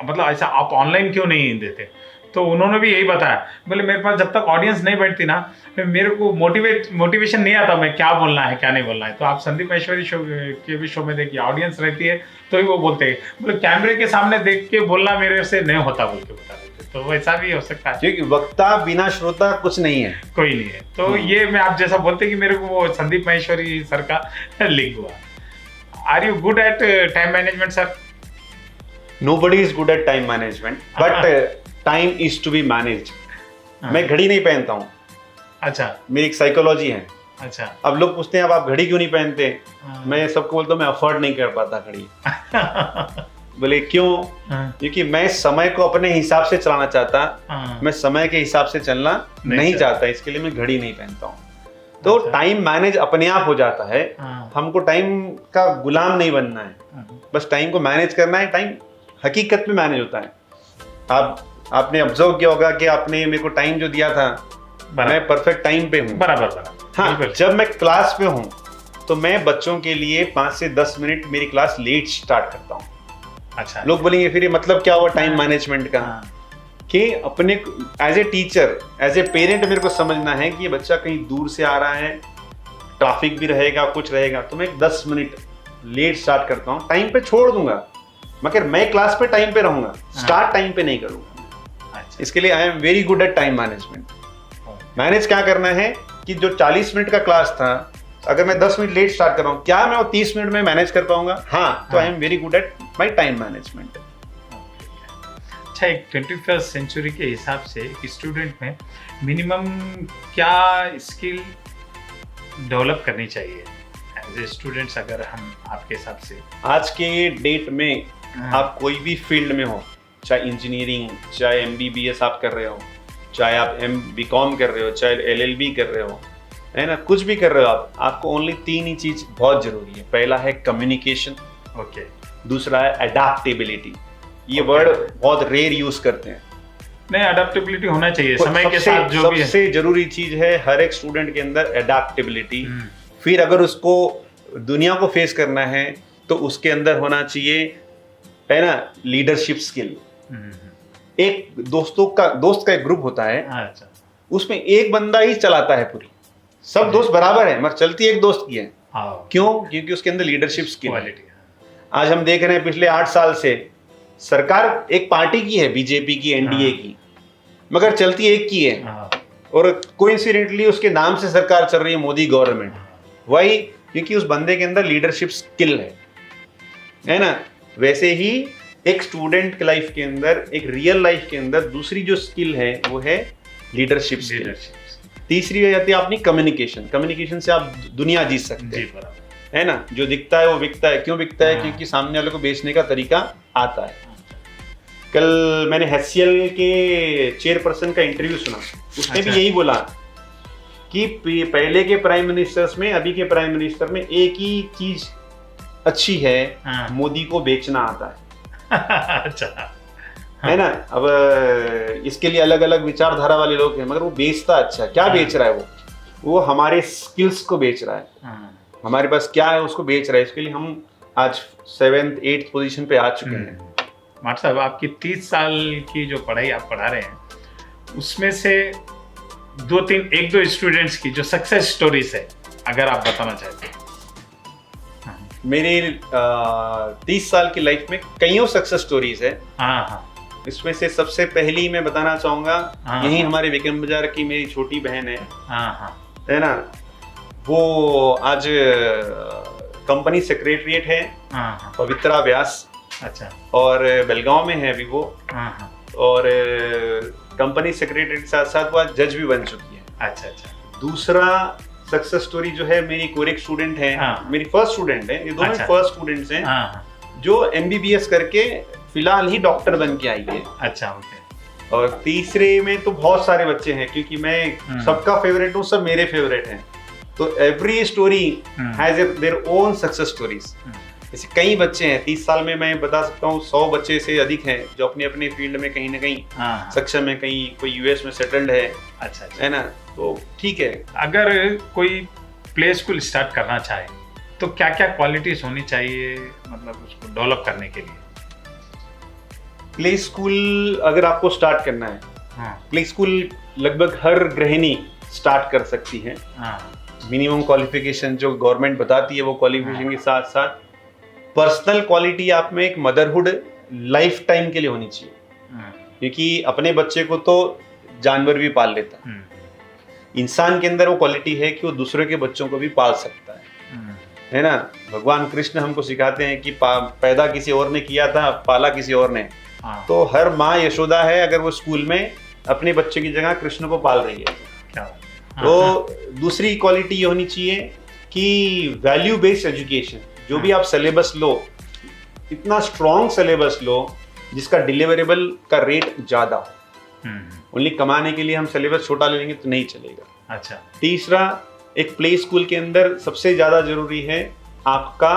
मतलब ऐसा आप ऑनलाइन क्यों नहीं देते? तो उन्होंने भी यही बताया, बोले मेरे पास जब तक ऑडियंस नहीं बैठती ना, मेरे को मोटिवेशन नहीं आता मैं क्या बोलना है क्या नहीं बोलना है। तो आप संदीप माहेश्वरी शो के भी शो में देखिए, ऑडियंस रहती है तो ही वो बोलते हैं, बोले कैमरे के सामने देख के बोलना मेरे से नहीं होता बोल के बता देते। तो वैसा भी हो सकता है, क्योंकि वक्ता बिना श्रोता कुछ नहीं है, कोई नहीं है। तो ये मैं आप जैसा बोलते कि मेरे को वो संदीप माहेश्वरी सर का लिंक हुआ। Are you good at time management sir? Nobody is good at time management, but time is to be managed. मैं घड़ी नहीं पहनता हूँ। अच्छा, मेरी एक साइकोलॉजी है। अच्छा, अब लोग पूछते हैं अब आप घड़ी क्यों नहीं पहनते? मैं सबको बोलता हूँ मैं अफोर्ड नहीं कर पाता घड़ी। बोले क्यों? क्योंकि मैं समय को अपने हिसाब से चलाना चाहता, मैं समय के हिसाब से चलना नहीं चाहता, इसके लिए मैं घड़ी नहीं पहनता हूँ। तो टाइम मैनेज अपने आप हो जाता है। हमको टाइम का गुलाम नहीं बनना है, बस टाइम को मैनेज करना है। टाइम हकीकत में मैनेज होता है। आप आपने ऑब्जर्व किया होगा कि आपने मेरे को टाइम जो दिया था, मैं परफेक्ट टाइम पे हूँ। बराबर। हाँ, जब मैं क्लास पे हूँ तो मैं बच्चों के लिए 5 से 10 मिनट मेरी क्लास लेट स्टार्ट करता हूँ। अच्छा, लोग बोलेंगे फिर ये मतलब क्या हुआ टाइम मैनेजमेंट का? कि अपने as a teacher, as a parent मेरे को समझना है कि ये बच्चा कहीं दूर से आ रहा है, ट्रैफिक भी रहेगा, कुछ रहेगा, तो मैं 10 मिनट लेट स्टार्ट करता हूँ, टाइम पे छोड़ दूंगा, मगर मैं क्लास पे टाइम पे रहूंगा, स्टार्ट टाइम पे नहीं करूंगा। अच्छा। इसके लिए I am very good at time management. Manage क्या करना है कि जो 40 मिनट का क्लास था, अगर मैं 10 मिनट लेट स्टार्ट कर रहा हूँ, क्या मैं वो 30 मिनट में मैनेज कर पाऊंगा? हाँ, तो I am very good at my time management. अच्छा, एक 21st सेंचुरी के हिसाब से एक स्टूडेंट में मिनिमम क्या स्किल डेवलप करनी चाहिए एज ए स्टूडेंट्स, अगर हम आपके हिसाब से? आज के डेट में आप कोई भी फील्ड में हो, चाहे इंजीनियरिंग, चाहे MBBS आप कर रहे हो, चाहे आप BCom कर रहे हो, चाहे LLB कर रहे हो, है ना, कुछ भी कर रहे हो आप, आपको ओनली 3 ही चीज बहुत जरूरी है। पहला है कम्युनिकेशन, ओके। दूसरा है अडेप्टेबिलिटी। ये वर्ड बहुत रेयर यूज करते हैं। नहीं, अडेप्टेबिलिटी होना चाहिए समय के साथ, जो भी है। सबसे जरूरी चीज है हर एक स्टूडेंट के अंदर अडेप्टेबिलिटी। फिर अगर उसको दुनिया को फेस करना है तो उसके अंदर होना चाहिए, है ना, लीडरशिप स्किल। एक दोस्त का एक ग्रुप होता है, अच्छा, उसमें एक बंदा ही चलाता है पूरी, सब दोस्त बराबर है मगर चलती एक दोस्त की है। क्यों? क्योंकि उसके अंदर लीडरशिप स्किल है। आज हम देख रहे हैं पिछले 8 साल से सरकार एक पार्टी की है, बीजेपी की, NDA की, मगर चलती एक की है, और कोइंसिडेंटली उसके नाम से सरकार चल रही है, मोदी गवर्नमेंट। वही क्योंकि उस बंदे के अंदर लीडरशिप स्किल है ना। वैसे ही एक स्टूडेंट के लाइफ के अंदर, एक रियल लाइफ के अंदर दूसरी जो स्किल है वो है लीडरशिप स्किल। तीसरी हो जाती है अपनी कम्युनिकेशन। कम्युनिकेशन से आप दुनिया जीत सकते हैं, है ना। जो दिखता है वो बिकता है। क्यों बिकता है? क्योंकि सामने वाले को बेचने का तरीका आता है। कल मैंने HCL के चेयरपर्सन का इंटरव्यू सुना, उसने भी यही बोला कि पहले के प्राइम मिनिस्टर्स में, अभी के प्राइम मिनिस्टर में एक ही चीज अच्छी है, मोदी को बेचना आता है। अच्छा, है ना। अब इसके लिए अलग अलग विचारधारा वाले लोग हैं, मगर वो बेचता अच्छा है। क्या बेच रहा है वो हमारे स्किल्स को बेच रहा है। हमारे पास क्या है उसको बेच रहा है। इसके लिए हम आज 7th 8th पोजीशन पे आ चुके हैं। माट साहब, आपकी 30 साल की जो पढ़ाई आप पढ़ा रहे हैं, उसमें से 1-2 स्टूडेंट्स की जो सक्सेस स्टोरीज है, अगर आप बताना चाहते हैं। मेरे 30 साल की लाइफ में कईयों सक्सेस स्टोरीज है। इसमें से सबसे पहली मैं बताना चाहूंगा, यही हमारे विक्रम बाजार की मेरी छोटी बहन है ना। वो आज कंपनी सेक्रेटरीट है, पवित्रा व्यास। अच्छा। और बेलगांव में है अभी वो। और कंपनी सेक्रेटरी के साथ साथ वो जज भी बन चुकी है। अच्छा। दूसरा सक्सेस स्टोरी जो है, मेरी कोई एक स्टूडेंट है, मेरी फर्स्ट स्टूडेंट है, ये दोनों फर्स्ट स्टूडेंट्स हैं, जो MBBS करके फिलहाल ही डॉक्टर बन के आई है। अच्छा, ओके। और तीसरे में तो बहुत सारे बच्चे हैं, क्योंकि मैं सबका फेवरेट हूँ, सब मेरे फेवरेट हैं। तो every story has their own success stories. ऐसे कई बच्चे हैं 30 साल में, मैं बता सकता हूँ 100 बच्चे से अधिक हैं जो अपने अपने फील्ड में कहीं ना कहीं सक्षम है, कहीं कोई US में सेटल्ड है। अच्छा, है ना। तो ठीक है। अगर कोई प्ले स्कूल स्टार्ट करना चाहे तो क्या क्या क्वालिटीज होनी चाहिए, मतलब उसको डेवलप करने के लिए? प्ले स्कूल अगर आपको स्टार्ट करना है, प्ले स्कूल लगभग हर गृहिणी स्टार्ट कर सकती है। मिनिमम क्वालिफिकेशन जो गवर्नमेंट बताती है वो क्वालिफिकेशन के साथ साथ पर्सनल क्वालिटी आप में एक मदरहुड लाइफ टाइम के लिए होनी चाहिए। क्योंकि अपने बच्चे को तो जानवर भी पाल लेता, इंसान के अंदर वो क्वालिटी है कि वो दूसरे के बच्चों को भी पाल सकता है ना। भगवान कृष्ण हमको सिखाते हैं कि पैदा किसी और ने किया था, पाला किसी और ने। तो हर माँ यशोदा है अगर वो स्कूल में अपने बच्चे की जगह कृष्ण को पाल रही है। तो दूसरी क्वालिटी ये होनी चाहिए कि वैल्यू बेस्ड एजुकेशन। जो भी आप सिलेबस लो, इतना स्ट्रॉन्ग सिलेबस लो जिसका डिलीवरेबल का रेट ज्यादा हो। ओनली कमाने के लिए हम सिलेबस छोटा ले लेंगे तो नहीं चलेगा। अच्छा। तीसरा, एक प्ले स्कूल के अंदर सबसे ज्यादा जरूरी है आपका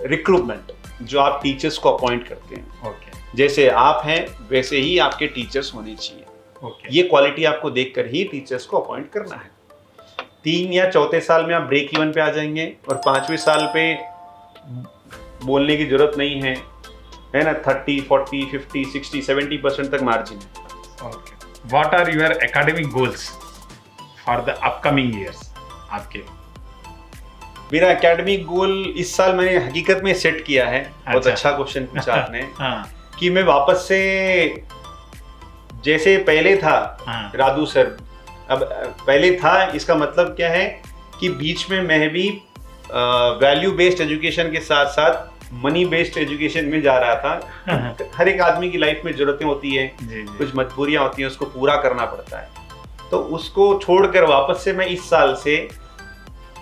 रिक्रूटमेंट, जो आप टीचर्स को अपॉइंट करते हैं। जैसे आप हैं वैसे ही आपके टीचर्स होने चाहिए। ओके। ये क्वालिटी आपको देखकर ही टीचर्स को अपॉइंट करना है। 3 या 4थे साल में आप ब्रेक इवन पे आ जाएंगे और 5वें साल पे बोलने की जरूरत नहीं है ना, 30, 40, 50, 60, 70% तक मार्जिन है। Okay. What are your academic goals for the upcoming years आपके? मेरा एकेडमिक गोल इस साल मैंने हकीकत में सेट किया है। बहुत अच्छा क्वेश्चन पूछा आपने। हाँ। कि मैं वापस से जैसे पहले था, हाँ। राधू सर अब पहले था, इसका मतलब क्या है कि बीच में मैं भी वैल्यू बेस्ड एजुकेशन के साथ साथ मनी बेस्ड एजुकेशन में जा रहा था। हर एक आदमी की लाइफ में जरूरतें होती है, कुछ मजबूरियां होती हैं, उसको पूरा करना पड़ता है। तो उसको छोड़कर वापस से मैं इस साल से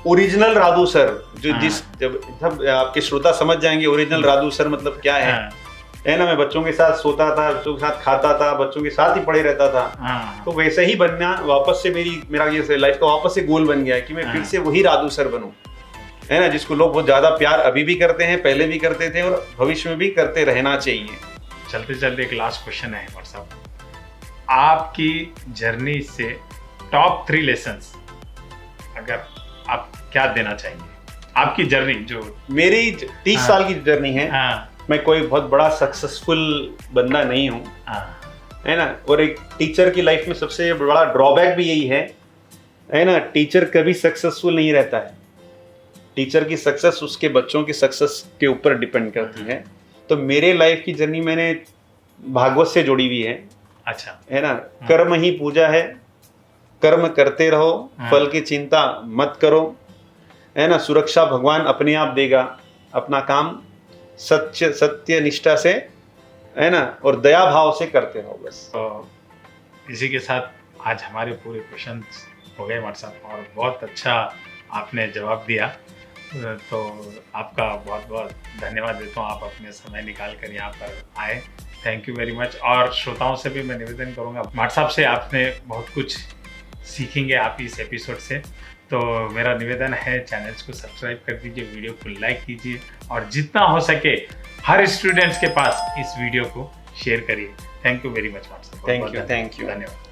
ओरिजिनल राधू सर जो जब आपके श्रोता समझ जाएंगे ओरिजिनल राधू सर मतलब क्या है ना। मैं बच्चों के साथ सोता था, बच्चों के साथ खाता था, बच्चों के साथ ही पड़े रहता था। तो वैसे ही बनना वापस से मेरा ये लाइफ का वापस से गोल बन गया है कि मैं फिर से वही राधू सर बनूं, है ना, जिसको लोग बहुत ज्यादा प्यार अभी भी करते हैं, पहले भी करते थे और भविष्य में भी करते रहना चाहिए। चलते चलते एक लास्ट क्वेश्चन है हमारे साहब, आपकी जर्नी से टॉप 3 लेसन्स अगर आप क्या देना चाहेंगे? आपकी जर्नी जो मेरी 30 साल की जर्नी है। मैं कोई बहुत बड़ा सक्सेसफुल बंदा नहीं हूँ, है ना। और एक टीचर की लाइफ में सबसे बड़ा ड्रॉबैक भी यही है ना, टीचर कभी सक्सेसफुल नहीं रहता है। टीचर की सक्सेस उसके बच्चों की सक्सेस के ऊपर डिपेंड करती है। तो मेरे लाइफ की जर्नी मैंने भागवत से जोड़ी हुई है। अच्छा, है ना। कर्म ही पूजा है, कर्म करते रहो, फल की चिंता मत करो, है ना। सुरक्षा भगवान अपने आप देगा, अपना काम सत्य निष्ठा से, है ना, और दया भाव से करते रहो बस। तो इसी के साथ आज हमारे पूरे क्वेश्चन हो गए हमारे साथ और बहुत अच्छा आपने जवाब दिया। तो आपका बहुत बहुत धन्यवाद देता हूँ, आप अपने समय निकाल कर यहाँ पर आए, थैंक यू वेरी मच। और श्रोताओं से भी मैं निवेदन करूँगा, व्हाट्सएप से आपने बहुत कुछ सीखेंगे आप इस एपिसोड से। तो मेरा निवेदन है चैनल्स को सब्सक्राइब कर दीजिए, वीडियो को लाइक कीजिए और जितना हो सके हर स्टूडेंट्स के पास इस वीडियो को शेयर करिए। Thank you very much WhatsApp. Thank you. धन्यवाद।